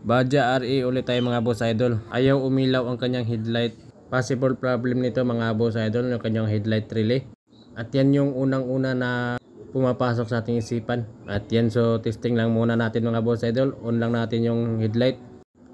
Badja RE ulit tayo mga boss idol. Ayaw umilaw ang kanyang headlight. Possible problem nito mga boss idol, yung kanyang headlight relay. At yan yung unang-una na pumapasok sa ating isipan. At yan, so testing lang muna natin mga boss idol. On lang natin yung headlight.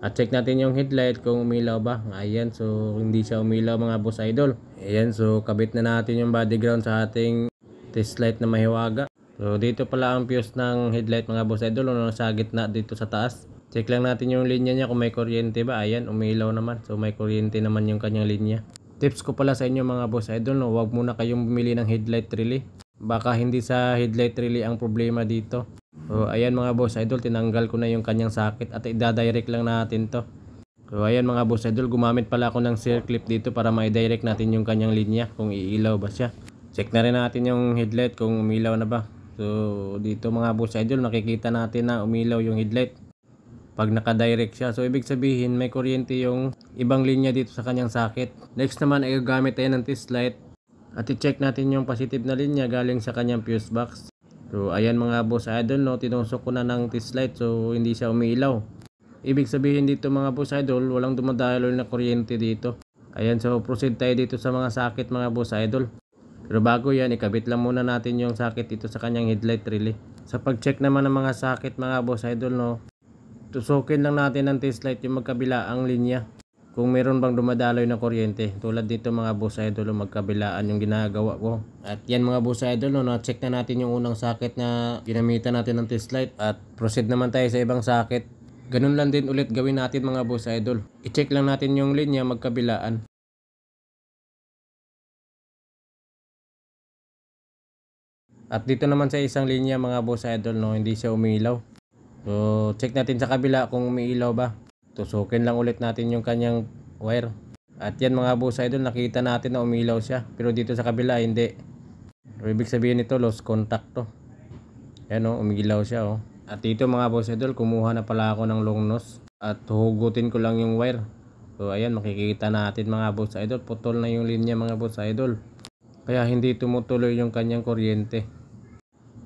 At check natin yung headlight kung umilaw ba. Ayan, so hindi siya umilaw mga boss idol. Ayan, so kabit na natin yung body ground sa ating test light na mahiwaga. So dito pala ang fuse ng headlight mga boss idol, sa gitna dito sa taas. Check lang natin yung linya niya kung may kuryente ba. Ayan, umilaw naman. So may kuryente naman yung kanyang linya. Tips ko pala sa inyo mga boss idol, no, huwag muna kayong bumili ng headlight relay. Baka hindi sa headlight relay ang problema dito. So ayan mga boss idol, tinanggal ko na yung kanyang socket at i-direct lang natin to. So ayan mga boss idol, gumamit pala ako ng circlip dito para ma-direct natin yung kanyang linya kung iilaw ba siya. Check na rin natin yung headlight kung umilaw na ba. So dito mga boss idol, nakikita natin na umilaw yung headlight pag naka-direct siya. So ibig sabihin may kuryente yung ibang linya dito sa kanyang socket. Next naman ay gagamit tayo ng test light at i-check natin yung positive na linya galing sa kanyang fuse box. So ayan mga boss idol, no, tinusok ko na ng test light so hindi siya umiilaw. Ibig sabihin dito mga boss idol, walang dumadaloy na kuryente dito. Ayan, so proceed tayo dito sa mga socket mga boss idol. Pero bago yan, ikabit lang muna natin yung socket dito sa kanyang headlight relay. Sa pag-check naman ng mga socket mga boss idol, no, tusukin lang natin ng test light yung magkabilaang linya kung meron bang dumadaloy na kuryente. Tulad dito mga boss idol, magkabilaan yung ginagawa ko. At yan mga boss idol, no, na-check na natin yung unang socket na ginamitan natin ng test light. At proceed naman tayo sa ibang socket. Ganun lang din ulit gawin natin mga boss idol. I-check lang natin yung linya magkabilaan. At dito naman sa isang linya mga boss idol, no, hindi siya umilaw. So check natin sa kabila kung umiilaw ba. Tusukin lang ulit natin yung kanyang wire. At yan mga boss idol, nakita natin na umilaw siya. Pero dito sa kabila hindi. So, ibig sabihin nito lost contact to. Yan o, umilaw siya o. At dito mga boss idol, kumuha na pala ako ng long nose. At hugutin ko lang yung wire. So ayan, makikita natin mga boss idol, putol na yung linya mga boss idol. Kaya hindi tumutuloy yung kanyang kuryente.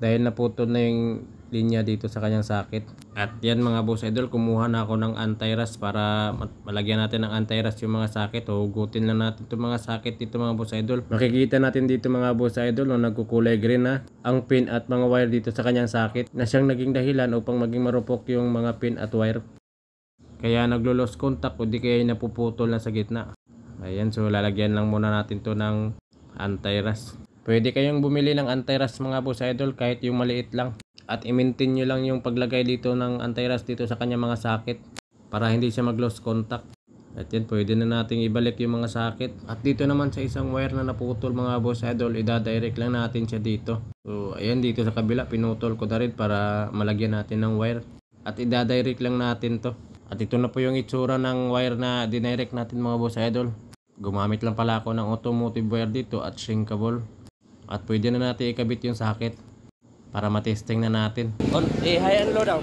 Dahil naputol na yung linya dito sa kanyang socket. At yan mga boss idol, kumuha na ako ng anti-rust para malagyan natin ng anti-rust yung mga socket. Hugutin lang natin itong mga socket dito mga boss idol. Makikita natin dito mga boss idol, no, nagkukulay green na ang pin at mga wire dito sa kanyang socket na siyang naging dahilan upang maging marupok yung mga pin at wire. Kaya naglo-lost contact o di kaya napuputol na sa gitna. Ayan, so lalagyan lang muna natin to ng anti-rust. Pwede kayong bumili ng anti-rust mga boss idol kahit yung maliit lang. At i-maintain nyo lang yung paglagay dito ng anti-rust dito sa kanya mga socket para hindi siya mag-lost contact. At yan, pwede na nating ibalik yung mga socket. At dito naman sa isang wire na naputol mga boss idol, ida-direct lang natin siya dito. So ayan, dito sa kabila pinutol ko na rin para malagyan natin ng wire. At ida-direct lang natin to. At ito na po yung itsura ng wire na dinirect natin mga boss idol. Gumamit lang pala ako ng automotive wire dito at shrinkable. At pwede na natin ikabit yung socket para matesting na natin. On, high and low daw.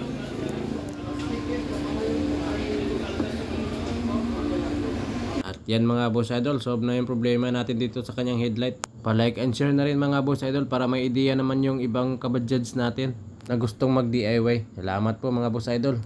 At yan mga boss idol, solve na yung problema natin dito sa kanyang headlight. Pa-like and share na rin mga boss idol para may idea naman yung ibang kabadjeds natin na gustong mag-DIY. Salamat po mga boss idol.